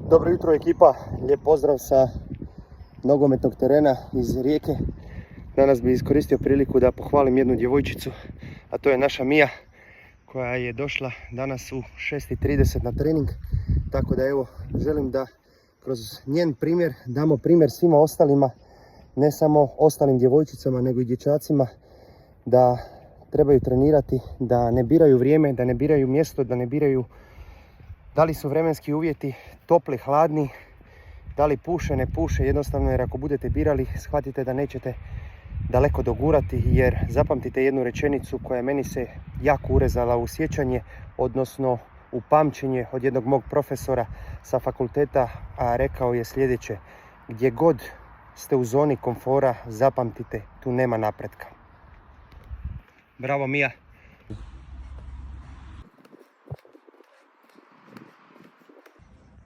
Dobro jutro ekipa, lijep pozdrav sa nogometnog terena iz Rijeke. Danas bih iskoristio priliku da pohvalim jednu djevojčicu, a to je naša Mija koja je došla danas u 6:30 na trening. Tako da evo, želim da kroz njen primjer damo primjer svima ostalima, ne samo ostalim djevojčicama nego i dječacima, da trebaju trenirati, da ne biraju vrijeme, da ne biraju mjesto, da ne biraju da li su vremenski uvjeti topli, hladni, da li puše, ne puše, jednostavno jer ako budete birali shvatite da nećete daleko dogurati, jer zapamtite jednu rečenicu koja meni se jako urezala u sjećanje, odnosno u pamćenje od jednog mog profesora sa fakulteta, a rekao je sljedeće: gdje god ste u zoni komfora, zapamtite, tu nema napretka. Bravo Mija!